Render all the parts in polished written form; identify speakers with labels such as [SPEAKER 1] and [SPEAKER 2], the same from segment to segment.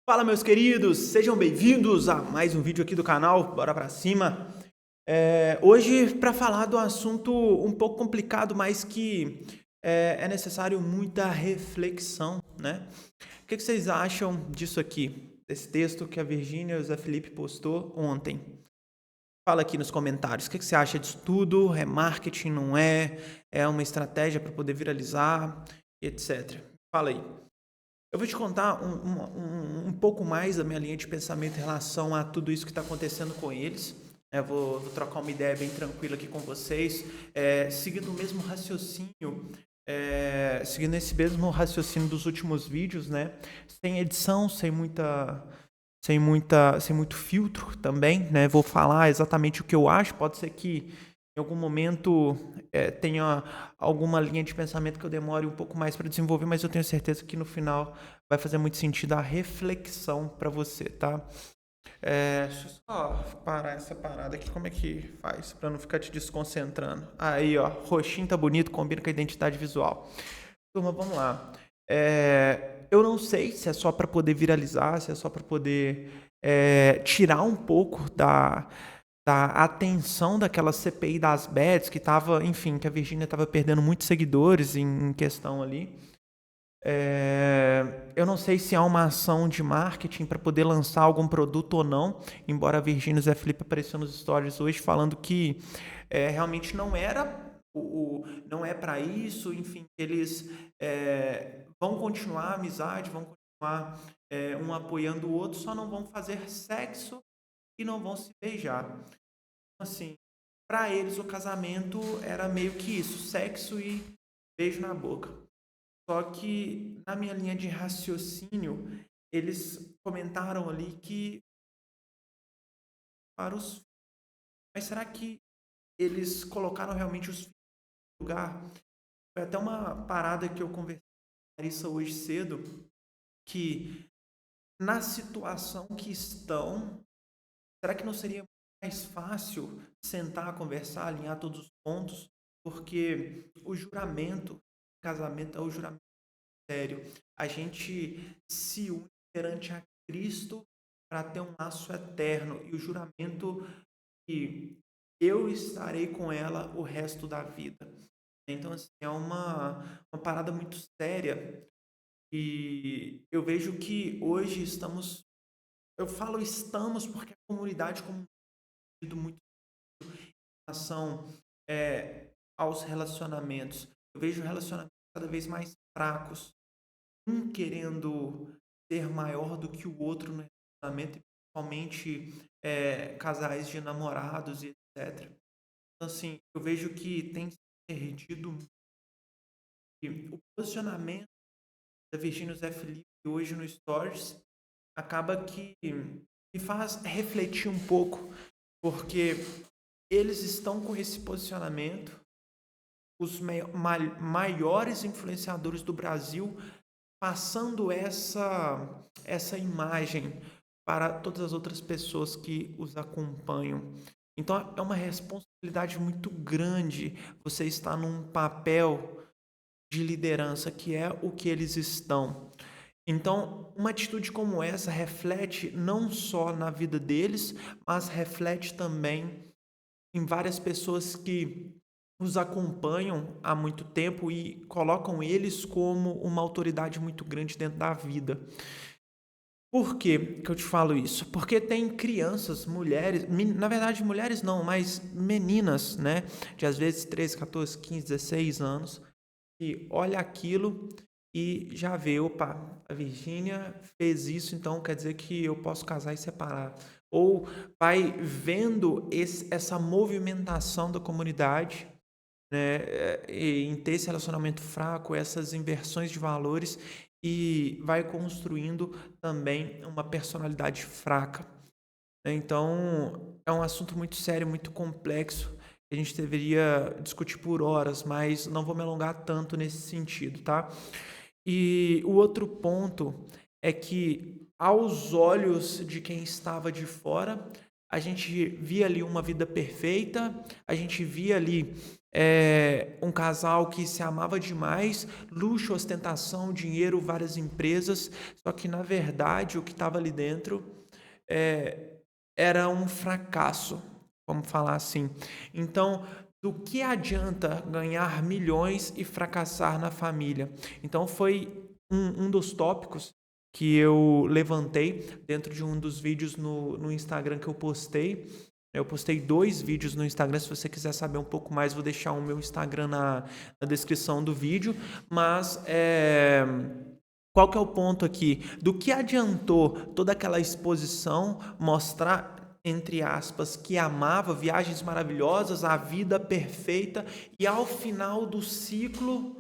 [SPEAKER 1] Fala, meus queridos, sejam bem-vindos a mais um vídeo aqui do canal, bora pra cima. Hoje, para falar de um assunto um pouco complicado, mas que é necessário muita reflexão, né? O que vocês acham disso aqui, desse texto que a Virgínia e o Zé Felipe postou ontem? Fala aqui nos comentários, o que você acha disso tudo? É marketing, não é? É uma estratégia para poder viralizar, etc. Fala aí. Eu vou te contar um pouco mais da minha linha de pensamento em relação a tudo isso que está acontecendo com eles. Vou trocar uma ideia bem tranquila aqui com vocês, seguindo o mesmo raciocínio, seguindo esse mesmo raciocínio dos últimos vídeos, né? Sem edição, sem muito filtro também, né? Vou falar exatamente o que eu acho. Pode ser que em algum momento tenha alguma linha de pensamento que eu demore um pouco mais para desenvolver, mas eu tenho certeza que no final vai fazer muito sentido a reflexão para você, tá? Deixa eu só parar essa parada aqui. Como é que faz para não ficar te desconcentrando? Aí, ó, roxinho tá bonito, combina com a identidade visual. Turma, vamos lá. Eu não sei se é só para poder viralizar, se é só para poder tirar um pouco da atenção daquela CPI das bets que tava, enfim, que a Virgínia estava perdendo muitos seguidores em questão ali. Eu não sei se há uma ação de marketing para poder lançar algum produto ou não, embora a Virgínia e o Zé Felipe apareceu nos stories hoje falando que realmente não era não é para isso, enfim, eles vão continuar a amizade, vão continuar um apoiando o outro, só não vão fazer sexo e não vão se beijar. Então, assim, para eles o casamento era meio que isso, sexo e beijo na boca. Só que na minha linha de raciocínio, eles comentaram ali que para os, mas será que eles colocaram realmente os filhos no lugar? Foi até uma parada que eu conversei com a Larissa hoje cedo, que na situação que estão, será que não seria mais fácil sentar, conversar, alinhar todos os pontos? Porque o juramento, casamento é o juramento sério. A gente se une perante a Cristo para ter um laço eterno e o juramento que eu estarei com ela o resto da vida. Então, assim, é uma parada muito séria e eu vejo que hoje estamos, eu falo estamos porque a comunidade como um todo muito em relação aos relacionamentos. Eu vejo relacionamentos cada vez mais fracos, um querendo ser maior do que o outro no relacionamento, principalmente casais de namorados e etc. Então, assim, eu vejo que tem se perdido o posicionamento da Virgínia e Zé Felipe hoje no Stories acaba que me faz refletir um pouco, porque eles estão com esse posicionamento, os maiores influenciadores do Brasil passando essa imagem para todas as outras pessoas que os acompanham. Então é uma responsabilidade muito grande você estar num papel de liderança, que é o que eles estão. Então, uma atitude como essa reflete não só na vida deles, mas reflete também em várias pessoas que os acompanham há muito tempo e colocam eles como uma autoridade muito grande dentro da vida. Por que eu te falo isso? Porque tem crianças, mulheres, na verdade mulheres não, mas meninas, né, de às vezes 13, 14, 15, 16 anos, que olha aquilo e já vê, opa, a Virgínia fez isso, então quer dizer que eu posso casar e separar. Ou vai vendo essa movimentação da comunidade, né, em ter esse relacionamento fraco, essas inversões de valores e vai construindo também uma personalidade fraca. Então, é um assunto muito sério, muito complexo, que a gente deveria discutir por horas, mas não vou me alongar tanto nesse sentido, tá? E o outro ponto é que, aos olhos de quem estava de fora, a gente via ali uma vida perfeita, a gente via ali um casal que se amava demais, luxo, ostentação, dinheiro, várias empresas, só que na verdade o que estava ali dentro é, era um fracasso, vamos falar assim. Então, do que adianta ganhar milhões e fracassar na família? Então, foi um dos tópicos que eu levantei dentro de um dos vídeos no Instagram que eu postei. Eu postei 2 vídeos no Instagram. Se você quiser saber um pouco mais, vou deixar o meu Instagram na descrição do vídeo. Mas qual que é o ponto aqui? Do que adiantou toda aquela exposição mostrar, entre aspas, que amava, viagens maravilhosas, a vida perfeita, e ao final do ciclo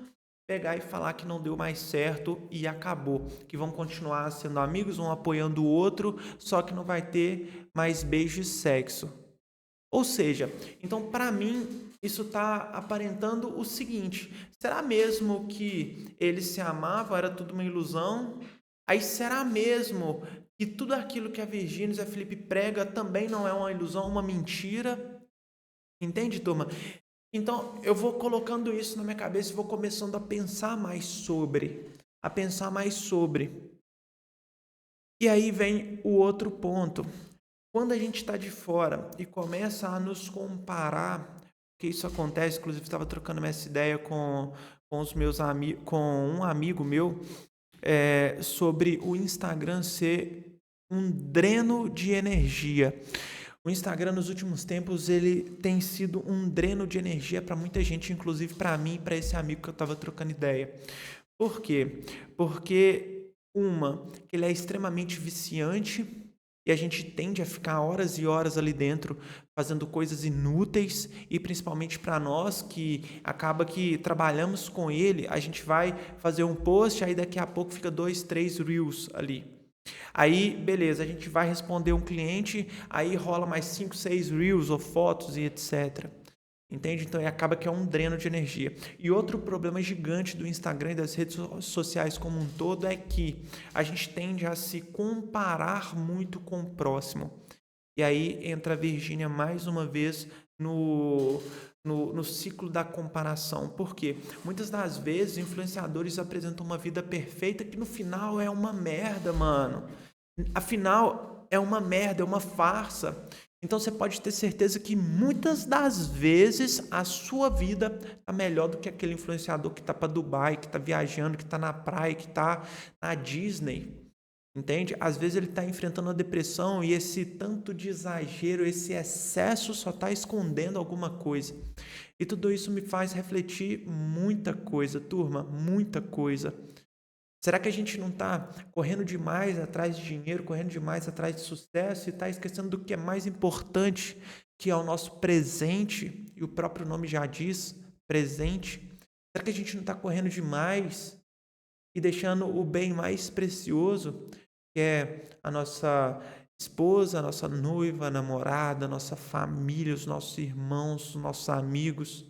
[SPEAKER 1] pegar e falar que não deu mais certo e acabou, que vão continuar sendo amigos, um apoiando o outro, só que não vai ter mais beijo e sexo. Ou seja, então para mim isso está aparentando o seguinte: será mesmo que eles se amavam, era tudo uma ilusão? Aí será mesmo que tudo aquilo que a Virgínia e Zé Felipe prega também não é uma ilusão, uma mentira? Entende, turma? Então eu vou colocando isso na minha cabeça e vou começando a pensar mais sobre, a pensar mais sobre. E aí vem o outro ponto. Quando a gente está de fora e começa a nos comparar, que isso acontece, inclusive estava trocando essa ideia com os meus amigos, com um amigo meu, sobre o Instagram ser um dreno de energia. O Instagram nos últimos tempos ele tem sido um dreno de energia para muita gente, inclusive para mim e para esse amigo que eu estava trocando ideia. Por quê? Porque que ele é extremamente viciante e a gente tende a ficar horas e horas ali dentro fazendo coisas inúteis, e principalmente para nós que acaba que trabalhamos com ele, a gente vai fazer um post, aí daqui a pouco fica 2, 3 reels ali. Aí, beleza, a gente vai responder um cliente, aí rola mais 5, 6 reels ou fotos e etc. Entende? Então acaba que é um dreno de energia. E outro problema gigante do Instagram e das redes sociais como um todo é que a gente tende a se comparar muito com o próximo. E aí entra a Virgínia mais uma vez no ciclo da comparação. Por quê? Muitas das vezes influenciadores apresentam uma vida perfeita que no final é uma merda, mano. Afinal, é uma merda, é uma farsa. Então você pode ter certeza que muitas das vezes a sua vida está melhor do que aquele influenciador que está para Dubai, que está viajando, que está na praia, que está na Disney. Entende? Às vezes ele está enfrentando a depressão e esse tanto de exagero, esse excesso só está escondendo alguma coisa. E tudo isso me faz refletir muita coisa, turma, muita coisa. Será que a gente não está correndo demais atrás de dinheiro, correndo demais atrás de sucesso e está esquecendo do que é mais importante, que é o nosso presente? E o próprio nome já diz, presente. Será que a gente não está correndo demais e deixando o bem mais precioso, que é a nossa esposa, a nossa noiva, a namorada, a nossa família, os nossos irmãos, os nossos amigos?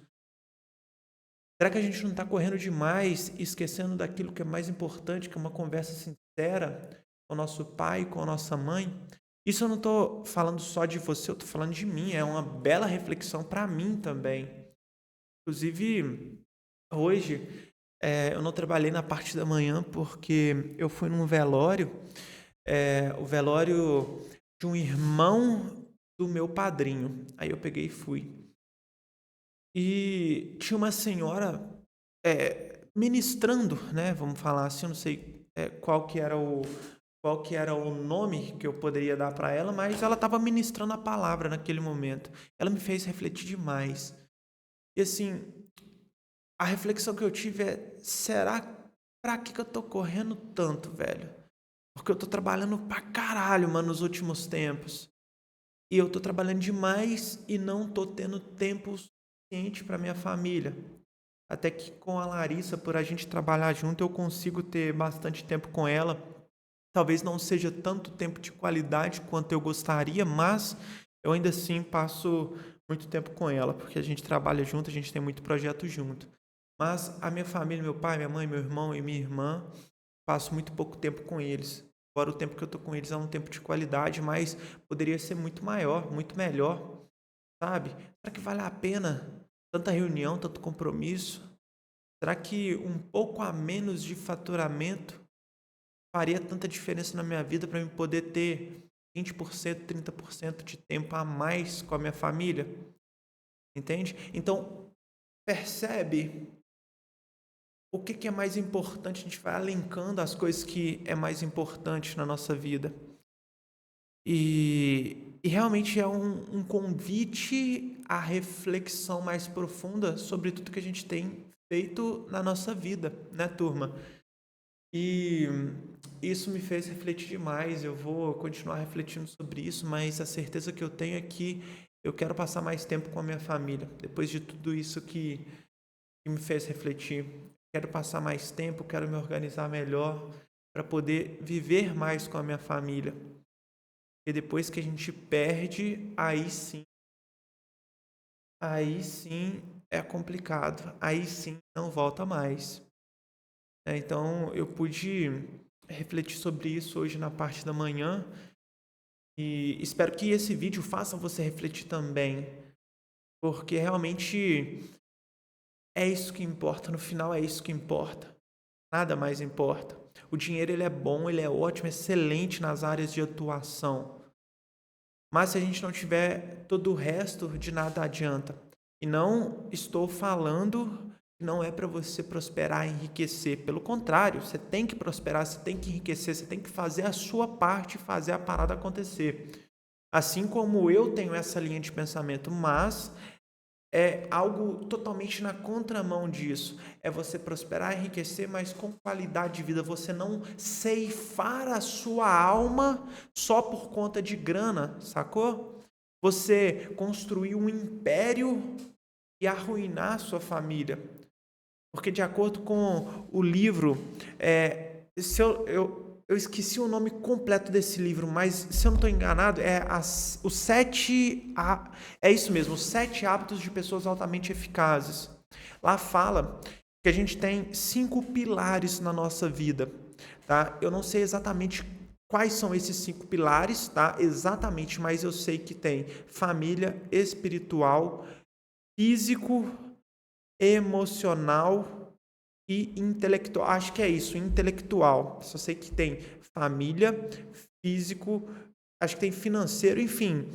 [SPEAKER 1] Será que a gente não está correndo demais e esquecendo daquilo que é mais importante, que é uma conversa sincera com o nosso pai, com a nossa mãe? Isso eu não estou falando só de você, eu estou falando de mim. É uma bela reflexão para mim também. Inclusive, hoje eu não trabalhei na parte da manhã porque eu fui num velório, o velório de um irmão do meu padrinho. Aí eu peguei e fui. E tinha uma senhora ministrando, né? Vamos falar assim, eu não sei qual que era o nome que eu poderia dar para ela, mas ela estava ministrando a palavra naquele momento. Ela me fez refletir demais. E assim, a reflexão que eu tive é: será pra que eu tô correndo tanto, velho? Porque eu tô trabalhando pra caralho, mano, nos últimos tempos. E eu tô trabalhando demais e não tô tendo tempo suficiente para minha família. Até que com a Larissa, por a gente trabalhar junto, eu consigo ter bastante tempo com ela. Talvez não seja tanto tempo de qualidade quanto eu gostaria, mas eu ainda assim passo muito tempo com ela, porque a gente trabalha junto, a gente tem muito projeto junto. Mas a minha família, meu pai, minha mãe, meu irmão e minha irmã, passo muito pouco tempo com eles. Agora o tempo que eu tô com eles é um tempo de qualidade, mas poderia ser muito maior, muito melhor, sabe? Será que vale a pena tanta reunião, tanto compromisso? Será que um pouco a menos de faturamento faria tanta diferença na minha vida para eu poder ter 20%, 30% de tempo a mais com a minha família? Entende? Então, percebe o que é mais importante, a gente vai elencando as coisas que é mais importante na nossa vida. E realmente é um convite à reflexão mais profunda sobre tudo que a gente tem feito na nossa vida, né, turma? E isso me fez refletir demais. Eu vou continuar refletindo sobre isso, mas a certeza que eu tenho é que eu quero passar mais tempo com a minha família. Depois de tudo isso que me fez refletir, quero passar mais tempo, quero me organizar melhor para poder viver mais com a minha família. E depois que a gente perde, aí sim é complicado. Aí sim não volta mais. Então eu pude refletir sobre isso hoje na parte da manhã e espero que esse vídeo faça você refletir também, porque realmente é isso que importa, no final é isso que importa. Nada mais importa. O dinheiro ele é bom, ele é ótimo, excelente nas áreas de atuação. Mas se a gente não tiver todo o resto, de nada adianta. E não estou falando que não é para você prosperar e enriquecer. Pelo contrário, você tem que prosperar, você tem que enriquecer, você tem que fazer a sua parte, fazer a parada acontecer. Assim como eu tenho essa linha de pensamento, mas é algo totalmente na contramão disso. É você prosperar, enriquecer, mas com qualidade de vida. Você não ceifar a sua alma só por conta de grana, sacou? Você construir um império e arruinar a sua família. Porque de acordo com o livro, se eu esqueci o nome completo desse livro, mas se eu não estou enganado, é isso mesmo, os 7 hábitos de pessoas altamente eficazes. Lá fala que a gente tem 5 pilares na nossa vida, tá? Eu não sei exatamente quais são esses 5 pilares, tá? Exatamente, mas eu sei que tem família, espiritual, físico, emocional e intelectual. Acho que é isso, intelectual. Só sei que tem família, físico, acho que tem financeiro, enfim.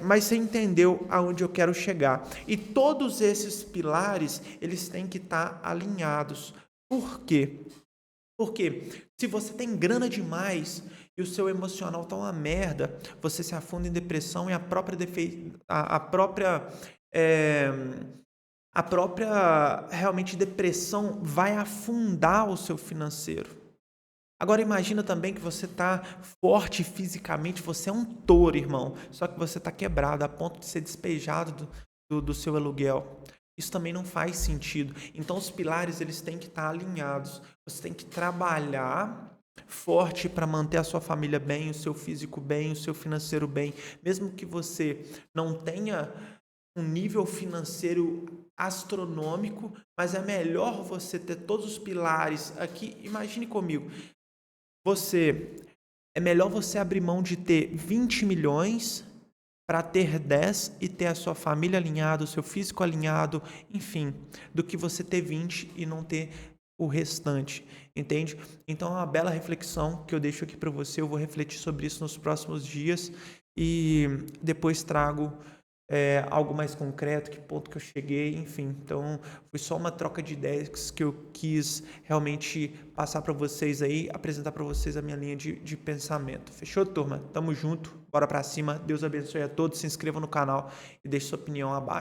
[SPEAKER 1] Mas você entendeu aonde eu quero chegar. E todos esses pilares, eles têm que estar alinhados. Por quê? Porque se você tem grana demais e o seu emocional tá uma merda, você se afunda em depressão e a própria realmente depressão vai afundar o seu financeiro. Agora imagina também que você está forte fisicamente, você é um touro, irmão, só que você está quebrado a ponto de ser despejado do seu aluguel. Isso também não faz sentido. Então os pilares eles têm que estar alinhados. Você tem que trabalhar forte para manter a sua família bem, o seu físico bem, o seu financeiro bem. Mesmo que você não tenha um nível financeiro astronômico, mas é melhor você ter todos os pilares aqui. Imagine comigo, é melhor você abrir mão de ter 20 milhões para ter 10 e ter a sua família alinhada, o seu físico alinhado, enfim, do que você ter 20 e não ter o restante, entende? Então é uma bela reflexão que eu deixo aqui para você. Eu vou refletir sobre isso nos próximos dias e depois trago algo mais concreto, que ponto que eu cheguei, enfim. Então, foi só uma troca de ideias que eu quis realmente passar para vocês aí, apresentar para vocês a minha linha de pensamento. Fechou, turma? Tamo junto, bora para cima. Deus abençoe a todos. Se inscreva no canal e deixe sua opinião abaixo.